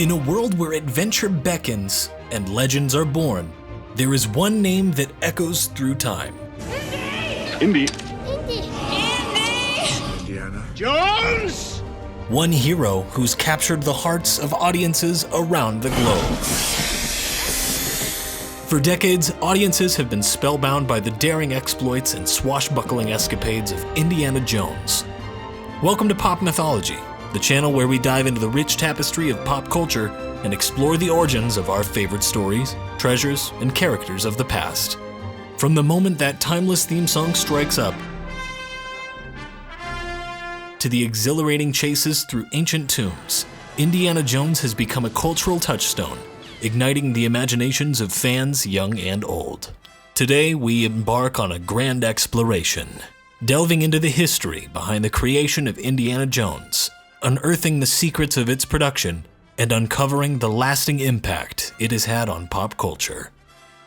In a world where adventure beckons and legends are born, there is one name that echoes through time. Indy. Indiana Jones! One hero who's captured the hearts of audiences around the globe. For decades, audiences have been spellbound by the daring exploits and swashbuckling escapades of Indiana Jones. Welcome to Pop Mythology, the channel where we dive into the rich tapestry of pop culture and explore the origins of our favorite stories, treasures, and characters of the past. From the moment that timeless theme song strikes up, to the exhilarating chases through ancient tombs, Indiana Jones has become a cultural touchstone, igniting the imaginations of fans young and old. Today, we embark on a grand exploration, delving into the history behind the creation of Indiana Jones, unearthing the secrets of its production, and uncovering the lasting impact it has had on pop culture.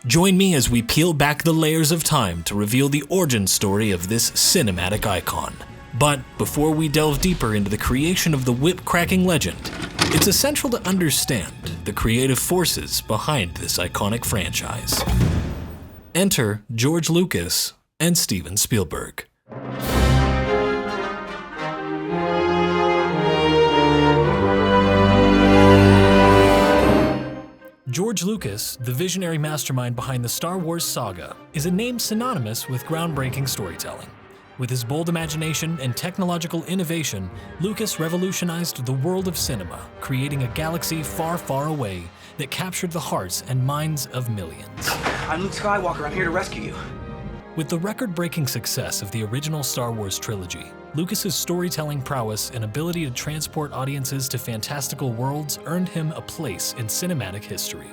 Join me as we peel back the layers of time to reveal the origin story of this cinematic icon. But before we delve deeper into the creation of the whip-cracking legend, it's essential to understand the creative forces behind this iconic franchise. Enter George Lucas and Steven Spielberg. George Lucas, the visionary mastermind behind the Star Wars saga, is a name synonymous with groundbreaking storytelling. With his bold imagination and technological innovation, Lucas revolutionized the world of cinema, creating a galaxy far, far away that captured the hearts and minds of millions. I'm Luke Skywalker. I'm here to rescue you. With the record-breaking success of the original Star Wars trilogy, Lucas's storytelling prowess and ability to transport audiences to fantastical worlds earned him a place in cinematic history.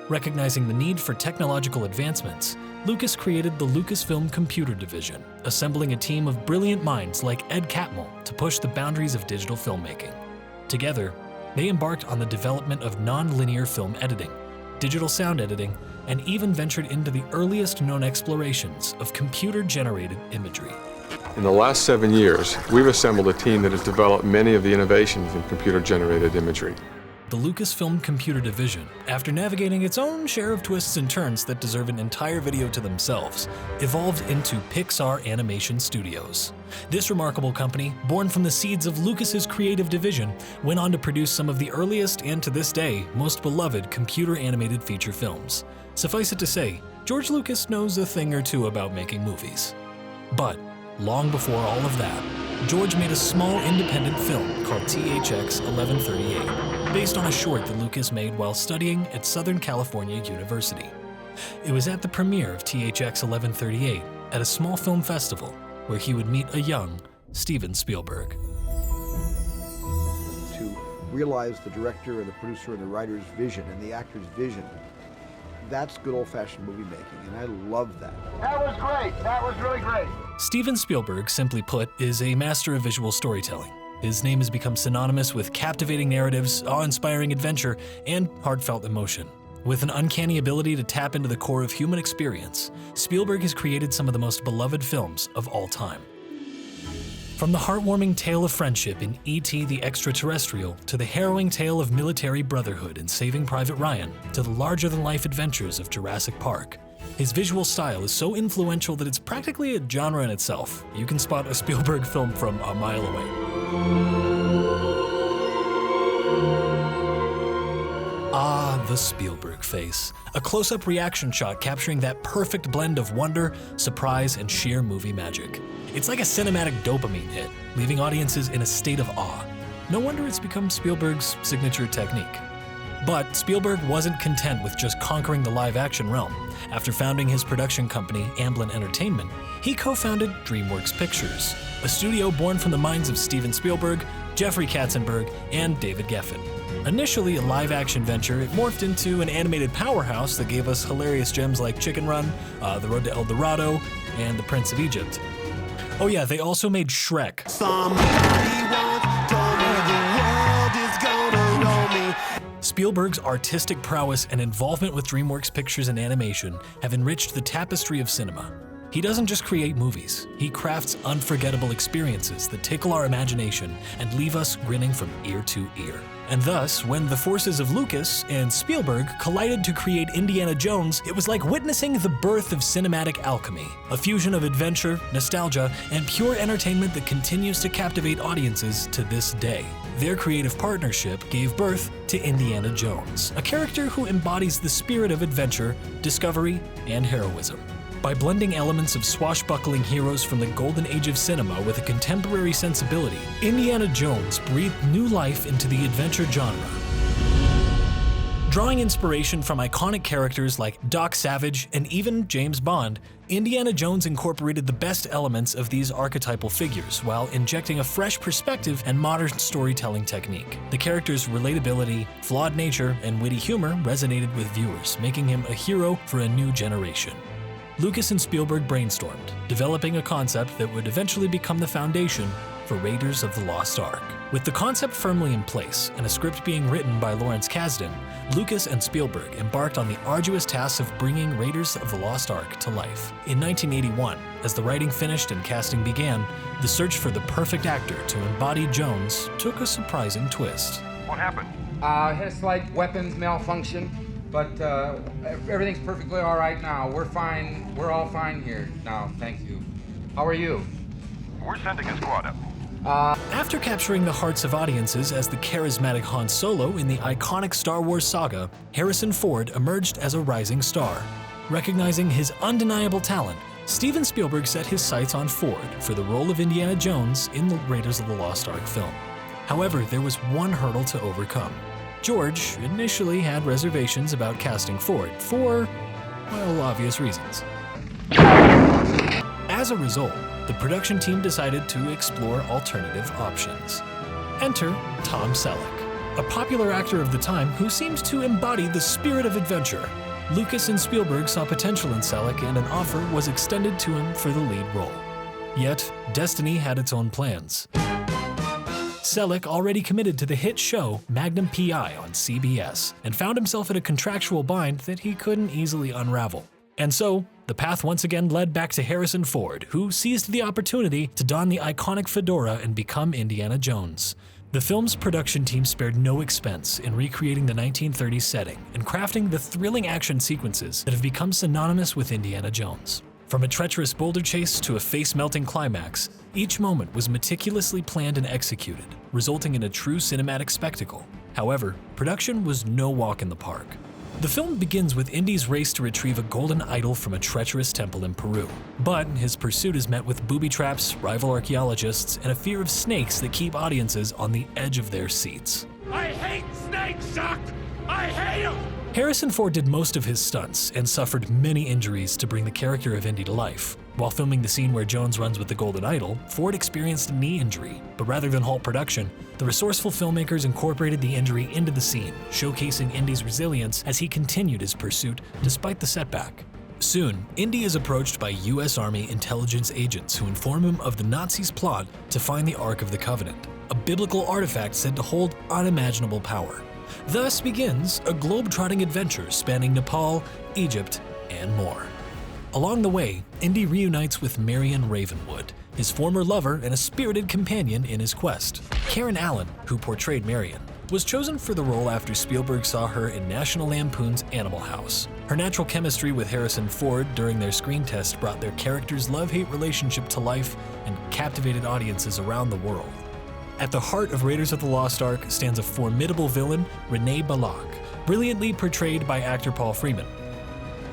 Recognizing the need for technological advancements, Lucas created the Lucasfilm Computer Division, assembling a team of brilliant minds like Ed Catmull to push the boundaries of digital filmmaking. Together, they embarked on the development of non-linear film editing, digital sound editing, and even ventured into the earliest known explorations of computer-generated imagery. In the last 7 years, we've assembled a team that has developed many of the innovations in computer-generated imagery. The Lucasfilm Computer Division, after navigating its own share of twists and turns that deserve an entire video to themselves, evolved into Pixar Animation Studios. This remarkable company, born from the seeds of Lucas's creative division, went on to produce some of the earliest and to this day most beloved computer-animated feature films. Suffice it to say, George Lucas knows a thing or two about making movies. But long before all of that, George made a small independent film called THX 1138, based on a short that Lucas made while studying at Southern California University. It was at the premiere of THX 1138 at a small film festival where he would meet a young Steven Spielberg. To realize the director and the producer and the writer's vision and the actor's vision, that's good old-fashioned movie making, and I love that. That was great. That was really great. Steven Spielberg, simply put, is a master of visual storytelling. His name has become synonymous with captivating narratives, awe-inspiring adventure, and heartfelt emotion. With an uncanny ability to tap into the core of human experience, Spielberg has created some of the most beloved films of all time. From the heartwarming tale of friendship in E.T. the Extraterrestrial, to the harrowing tale of military brotherhood in Saving Private Ryan, to the larger-than-life adventures of Jurassic Park, his visual style is so influential that it's practically a genre in itself. You can spot a Spielberg film from a mile away. Ah, the Spielberg face. A close-up reaction shot capturing that perfect blend of wonder, surprise, and sheer movie magic. It's like a cinematic dopamine hit, leaving audiences in a state of awe. No wonder it's become Spielberg's signature technique. But Spielberg wasn't content with just conquering the live-action realm. After founding his production company, Amblin Entertainment, he co-founded DreamWorks Pictures, a studio born from the minds of Steven Spielberg, Jeffrey Katzenberg, and David Geffen. Initially a live-action venture, it morphed into an animated powerhouse that gave us hilarious gems like Chicken Run, The Road to El Dorado, and The Prince of Egypt. Oh yeah, they also made Shrek. Spielberg's artistic prowess and involvement with DreamWorks Pictures and animation have enriched the tapestry of cinema. He doesn't just create movies, he crafts unforgettable experiences that tickle our imagination and leave us grinning from ear to ear. And thus, when the forces of Lucas and Spielberg collided to create Indiana Jones, it was like witnessing the birth of cinematic alchemy, a fusion of adventure, nostalgia, and pure entertainment that continues to captivate audiences to this day. Their creative partnership gave birth to Indiana Jones, a character who embodies the spirit of adventure, discovery, and heroism. By blending elements of swashbuckling heroes from the golden age of cinema with a contemporary sensibility, Indiana Jones breathed new life into the adventure genre. Drawing inspiration from iconic characters like Doc Savage and even James Bond, Indiana Jones incorporated the best elements of these archetypal figures while injecting a fresh perspective and modern storytelling technique. The character's relatability, flawed nature, and witty humor resonated with viewers, making him a hero for a new generation. Lucas and Spielberg brainstormed, developing a concept that would eventually become the foundation for Raiders of the Lost Ark. With the concept firmly in place and a script being written by Lawrence Kasdan, Lucas and Spielberg embarked on the arduous task of bringing Raiders of the Lost Ark to life. In 1981, as the writing finished and casting began, the search for the perfect actor to embody Jones took a surprising twist. What happened? Had a slight weapons malfunction, but everything's perfectly all right now. We're fine. We're all fine here now. Thank you. How are you? We're sending a squad up. After capturing the hearts of audiences as the charismatic Han Solo in the iconic Star Wars saga, Harrison Ford emerged as a rising star. Recognizing his undeniable talent, Steven Spielberg set his sights on Ford for the role of Indiana Jones in the Raiders of the Lost Ark film. However, there was one hurdle to overcome. George initially had reservations about casting Ford for, well, obvious reasons. As a result, the production team decided to explore alternative options. Enter Tom Selleck, a popular actor of the time who seemed to embody the spirit of adventure. Lucas and Spielberg saw potential in Selleck and an offer was extended to him for the lead role. Yet, destiny had its own plans. Selleck already committed to the hit show Magnum P.I. on CBS and found himself in a contractual bind that he couldn't easily unravel. And so, the path once again led back to Harrison Ford, who seized the opportunity to don the iconic fedora and become Indiana Jones. The film's production team spared no expense in recreating the 1930s setting and crafting the thrilling action sequences that have become synonymous with Indiana Jones. From a treacherous boulder chase to a face-melting climax, each moment was meticulously planned and executed, resulting in a true cinematic spectacle. However, production was no walk in the park. The film begins with Indy's race to retrieve a golden idol from a treacherous temple in Peru. But his pursuit is met with booby traps, rival archaeologists, and a fear of snakes that keep audiences on the edge of their seats. I hate snakes, Chuck! I hate them! Harrison Ford did most of his stunts and suffered many injuries to bring the character of Indy to life. While filming the scene where Jones runs with the golden idol, Ford experienced a knee injury, but rather than halt production, the resourceful filmmakers incorporated the injury into the scene, showcasing Indy's resilience as he continued his pursuit despite the setback. Soon, Indy is approached by U.S. Army intelligence agents who inform him of the Nazis' plot to find the Ark of the Covenant, a biblical artifact said to hold unimaginable power. Thus begins a globe-trotting adventure spanning Nepal, Egypt, and more. Along the way, Indy reunites with Marion Ravenwood, his former lover and a spirited companion in his quest. Karen Allen, who portrayed Marion, was chosen for the role after Spielberg saw her in National Lampoon's Animal House. Her natural chemistry with Harrison Ford during their screen test brought their characters' love-hate relationship to life and captivated audiences around the world. At the heart of Raiders of the Lost Ark stands a formidable villain, René Belloq, brilliantly portrayed by actor Paul Freeman.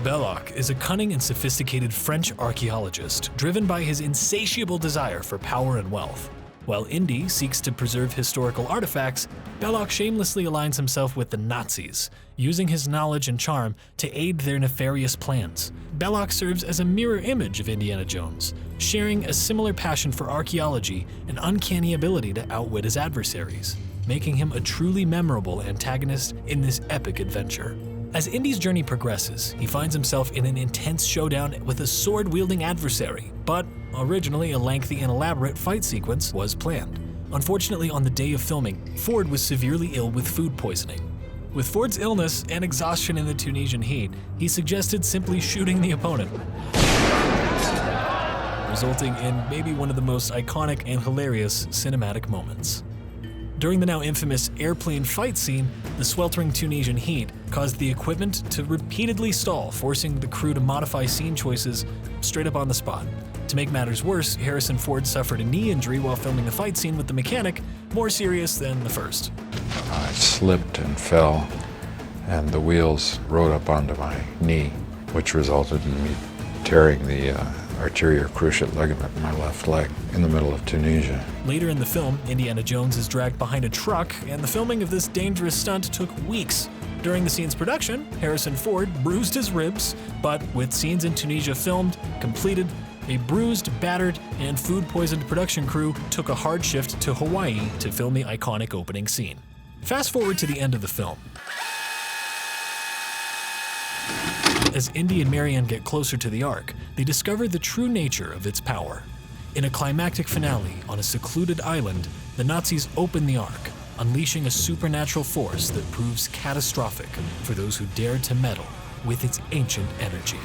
Belloq is a cunning and sophisticated French archaeologist driven by his insatiable desire for power and wealth. While Indy seeks to preserve historical artifacts, Belloq shamelessly aligns himself with the Nazis, using his knowledge and charm to aid their nefarious plans. Belloq serves as a mirror image of Indiana Jones, sharing a similar passion for archaeology and uncanny ability to outwit his adversaries, making him a truly memorable antagonist in this epic adventure. As Indy's journey progresses, he finds himself in an intense showdown with a sword-wielding adversary, but originally a lengthy and elaborate fight sequence was planned. Unfortunately, on the day of filming, Ford was severely ill with food poisoning. With Ford's illness and exhaustion in the Tunisian heat, he suggested simply shooting the opponent. resulting in maybe one of the most iconic and hilarious cinematic moments. During the now infamous airplane fight scene, the sweltering Tunisian heat caused the equipment to repeatedly stall, forcing the crew to modify scene choices straight up on the spot. To make matters worse, Harrison Ford suffered a knee injury while filming the fight scene with the mechanic, more serious than the first. I slipped and fell, and the wheels rode up onto my knee, which resulted in me tearing the arterial cruciate ligament in my left leg in the middle of Tunisia. Later in the film, Indiana Jones is dragged behind a truck, and the filming of this dangerous stunt took weeks. During the scene's production, Harrison Ford bruised his ribs, but with scenes in Tunisia filmed, completed, a bruised, battered, and food-poisoned production crew took a hard shift to Hawaii to film the iconic opening scene. Fast forward to the end of the film. As Indy and Marianne get closer to the Ark, they discover the true nature of its power. In a climactic finale on a secluded island, the Nazis open the Ark, unleashing a supernatural force that proves catastrophic for those who dared to meddle with its ancient energy.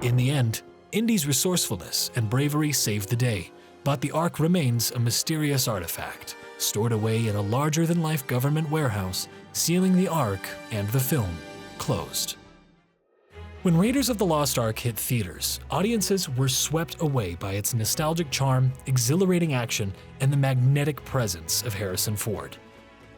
In the end, Indy's resourcefulness and bravery saved the day, but the Ark remains a mysterious artifact, stored away in a larger-than-life government warehouse, sealing the Ark and the film closed. When Raiders of the Lost Ark hit theaters, audiences were swept away by its nostalgic charm, exhilarating action, and the magnetic presence of Harrison Ford.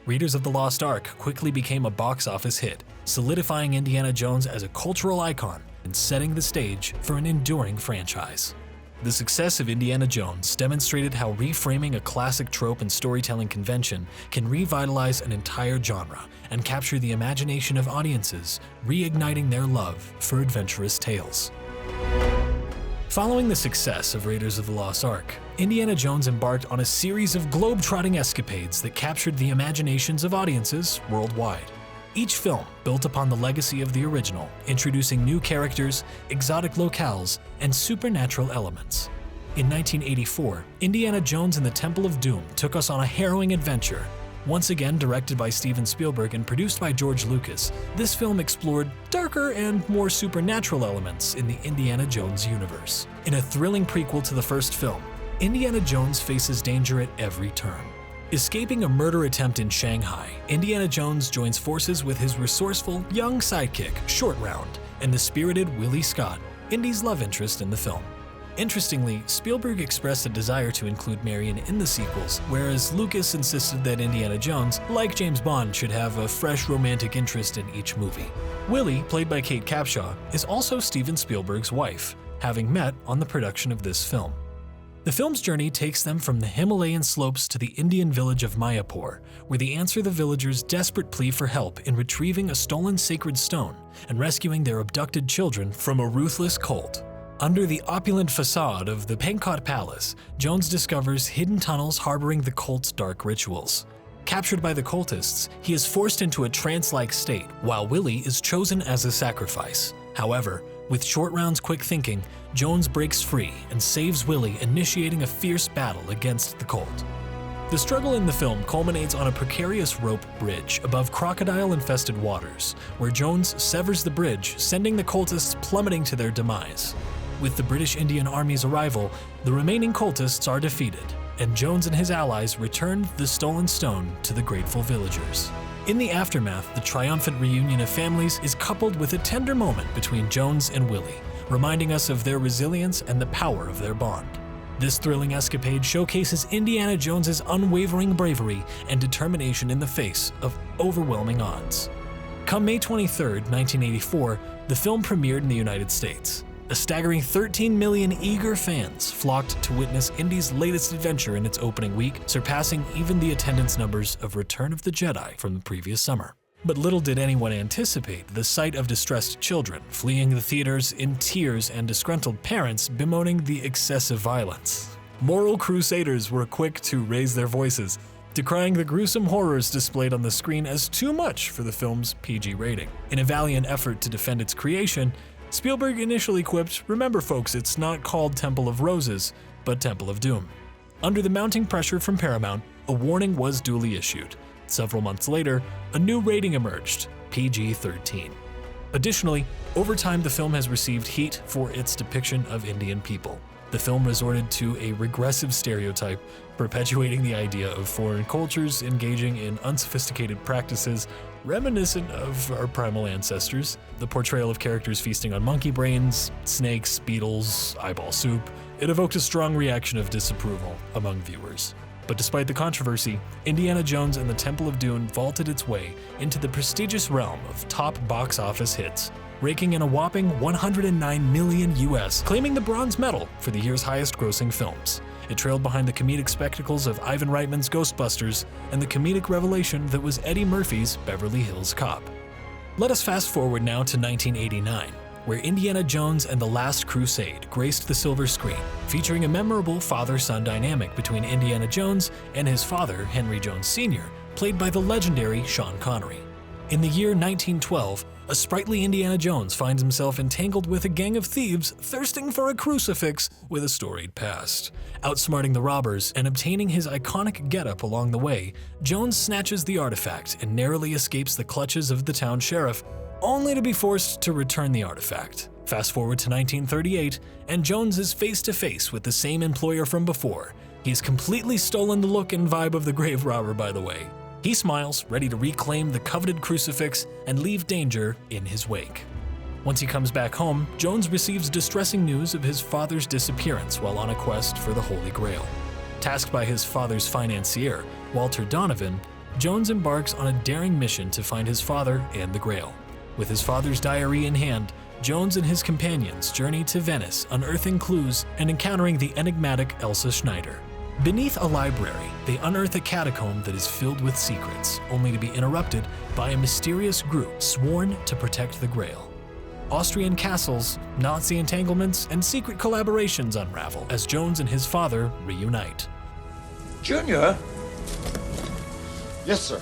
Raiders of the Lost Ark quickly became a box office hit, solidifying Indiana Jones as a cultural icon and setting the stage for an enduring franchise. The success of Indiana Jones demonstrated how reframing a classic trope and storytelling convention can revitalize an entire genre and capture the imagination of audiences, reigniting their love for adventurous tales. Following the success of Raiders of the Lost Ark, Indiana Jones embarked on a series of globe-trotting escapades that captured the imaginations of audiences worldwide. Each film built upon the legacy of the original, introducing new characters, exotic locales, and supernatural elements. In 1984, Indiana Jones and the Temple of Doom took us on a harrowing adventure. Once again directed by Steven Spielberg and produced by George Lucas, this film explored darker and more supernatural elements in the Indiana Jones universe. In a thrilling prequel to the first film, Indiana Jones faces danger at every turn. Escaping a murder attempt in Shanghai, Indiana Jones joins forces with his resourceful, young sidekick, Short Round, and the spirited Willie Scott, Indy's love interest in the film. Interestingly, Spielberg expressed a desire to include Marion in the sequels, whereas Lucas insisted that Indiana Jones, like James Bond, should have a fresh romantic interest in each movie. Willie, played by Kate Capshaw, is also Steven Spielberg's wife, having met on the production of this film. The film's journey takes them from the Himalayan slopes to the Indian village of Mayapur, where they answer the villagers' desperate plea for help in retrieving a stolen sacred stone and rescuing their abducted children from a ruthless cult. Under the opulent facade of the Pankot Palace, Jones discovers hidden tunnels harboring the cult's dark rituals. Captured by the cultists, he is forced into a trance-like state, while Willie is chosen as a sacrifice. However, with Short Round's quick thinking, Jones breaks free and saves Willie, initiating a fierce battle against the cult. The struggle in the film culminates on a precarious rope bridge above crocodile-infested waters, where Jones severs the bridge, sending the cultists plummeting to their demise. With the British Indian Army's arrival, the remaining cultists are defeated, and Jones and his allies return the stolen stone to the grateful villagers. In the aftermath, the triumphant reunion of families is coupled with a tender moment between Jones and Willie, reminding us of their resilience and the power of their bond. This thrilling escapade showcases Indiana Jones's unwavering bravery and determination in the face of overwhelming odds. Come May 23, 1984, the film premiered in the United States. A staggering 13 million eager fans flocked to witness Indy's latest adventure in its opening week, surpassing even the attendance numbers of Return of the Jedi from the previous summer. But little did anyone anticipate the sight of distressed children fleeing the theaters in tears and disgruntled parents bemoaning the excessive violence. Moral crusaders were quick to raise their voices, decrying the gruesome horrors displayed on the screen as too much for the film's PG rating. In a valiant effort to defend its creation, Spielberg initially quipped, "Remember folks, it's not called Temple of Roses, but Temple of Doom." Under the mounting pressure from Paramount, a warning was duly issued. Several months later, a new rating emerged, PG-13. Additionally, over time the film has received heat for its depiction of Indian people. The film resorted to a regressive stereotype, perpetuating the idea of foreign cultures engaging in unsophisticated practices reminiscent of our primal ancestors. The portrayal of characters feasting on monkey brains, snakes, beetles, eyeball soup, it evoked a strong reaction of disapproval among viewers. But despite the controversy, Indiana Jones and the Temple of Doom vaulted its way into the prestigious realm of top box office hits, raking in a whopping $109 million US, claiming the bronze medal for the year's highest-grossing films. It trailed behind the comedic spectacles of Ivan Reitman's Ghostbusters and the comedic revelation that was Eddie Murphy's Beverly Hills Cop. Let us fast forward now to 1989, where Indiana Jones and the Last Crusade graced the silver screen, featuring a memorable father-son dynamic between Indiana Jones and his father, Henry Jones Sr., played by the legendary Sean Connery. In the year 1912, a sprightly Indiana Jones finds himself entangled with a gang of thieves thirsting for a crucifix with a storied past. Outsmarting the robbers and obtaining his iconic getup along the way, Jones snatches the artifact and narrowly escapes the clutches of the town sheriff, only to be forced to return the artifact. Fast forward to 1938, and Jones is face to face with the same employer from before. He's completely stolen the look and vibe of the grave robber, by the way. He smiles, ready to reclaim the coveted crucifix and leave danger in his wake. Once he comes back home, Jones receives distressing news of his father's disappearance while on a quest for the Holy Grail. Tasked by his father's financier, Walter Donovan, Jones embarks on a daring mission to find his father and the Grail. With his father's diary in hand, Jones and his companions journey to Venice, unearthing clues and encountering the enigmatic Elsa Schneider. Beneath a library, they unearth a catacomb that is filled with secrets, only to be interrupted by a mysterious group sworn to protect the Grail. Austrian castles, Nazi entanglements, and secret collaborations unravel as Jones and his father reunite. Junior? Yes, sir.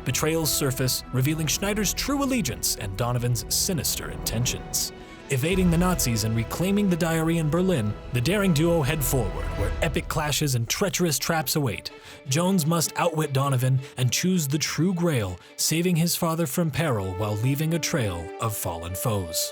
Betrayals surface, revealing Schneider's true allegiance and Donovan's sinister intentions. Evading the Nazis and reclaiming the diary in Berlin, the daring duo head forward, where epic clashes and treacherous traps await. Jones must outwit Donovan and choose the true Grail, saving his father from peril while leaving a trail of fallen foes.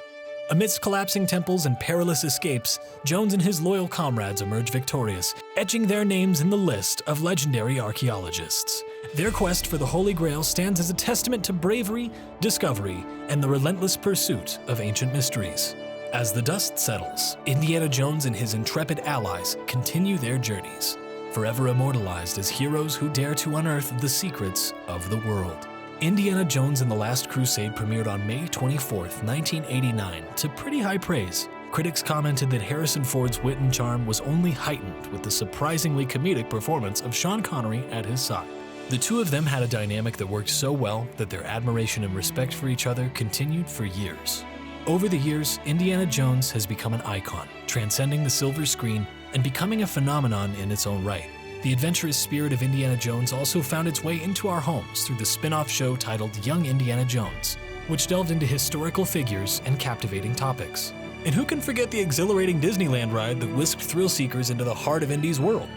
Amidst collapsing temples and perilous escapes, Jones and his loyal comrades emerge victorious, etching their names in the list of legendary archaeologists. Their quest for the Holy Grail stands as a testament to bravery, discovery, and the relentless pursuit of ancient mysteries. As the dust settles, Indiana Jones and his intrepid allies continue their journeys, forever immortalized as heroes who dare to unearth the secrets of the world. Indiana Jones and the Last Crusade premiered on May 24, 1989, to pretty high praise. Critics commented that Harrison Ford's wit and charm was only heightened with the surprisingly comedic performance of Sean Connery at his side. The two of them had a dynamic that worked so well that their admiration and respect for each other continued for years. Over the years, Indiana Jones has become an icon, transcending the silver screen and becoming a phenomenon in its own right. The adventurous spirit of Indiana Jones also found its way into our homes through the spin-off show titled Young Indiana Jones, which delved into historical figures and captivating topics. And who can forget the exhilarating Disneyland ride that whisked thrill-seekers into the heart of Indy's world?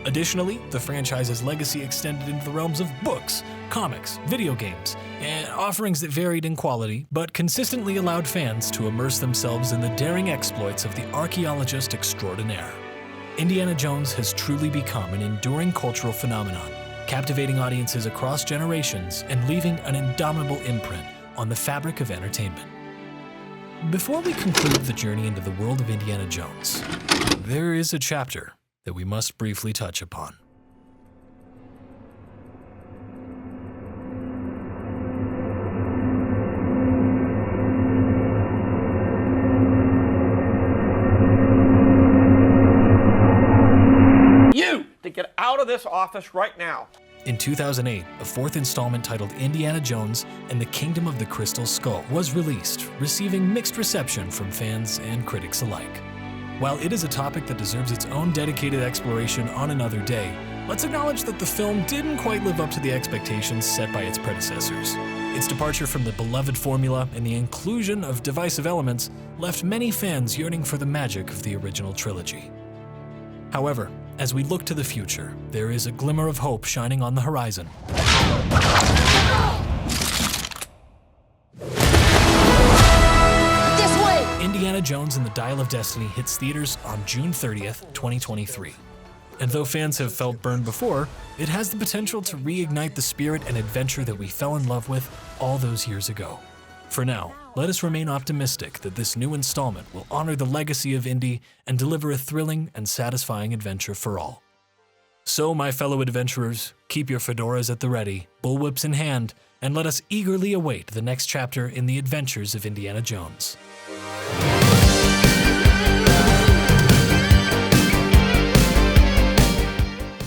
Additionally, the franchise's legacy extended into the realms of books, comics, video games, and offerings that varied in quality, but consistently allowed fans to immerse themselves in the daring exploits of the archaeologist extraordinaire. Indiana Jones has truly become an enduring cultural phenomenon, captivating audiences across generations and leaving an indomitable imprint on the fabric of entertainment. Before we conclude the journey into the world of Indiana Jones, there is a chapter that we must briefly touch upon. You to get out of this office right now. In 2008, a fourth installment titled Indiana Jones and the Kingdom of the Crystal Skull was released, receiving mixed reception from fans and critics alike. While it is a topic that deserves its own dedicated exploration on another day, let's acknowledge that the film didn't quite live up to the expectations set by its predecessors. Its departure from the beloved formula and the inclusion of divisive elements left many fans yearning for the magic of the original trilogy. However, As we look to the future, there is a glimmer of hope shining on the horizon. This way! Indiana Jones and the Dial of Destiny hits theaters on June 30th, 2023. And though fans have felt burned before, it has the potential to reignite the spirit and adventure that we fell in love with all those years ago. For now, let us remain optimistic that this new installment will honor the legacy of Indy and deliver a thrilling and satisfying adventure for all. So, my fellow adventurers, keep your fedoras at the ready, bullwhips in hand, and let us eagerly await the next chapter in the adventures of Indiana Jones.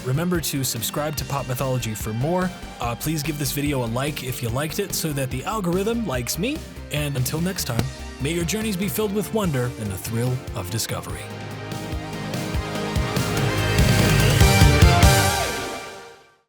Remember to subscribe to Pop Mythology for more. Please give this video a like if you liked it so that the algorithm likes me. And until next time, may your journeys be filled with wonder and the thrill of discovery.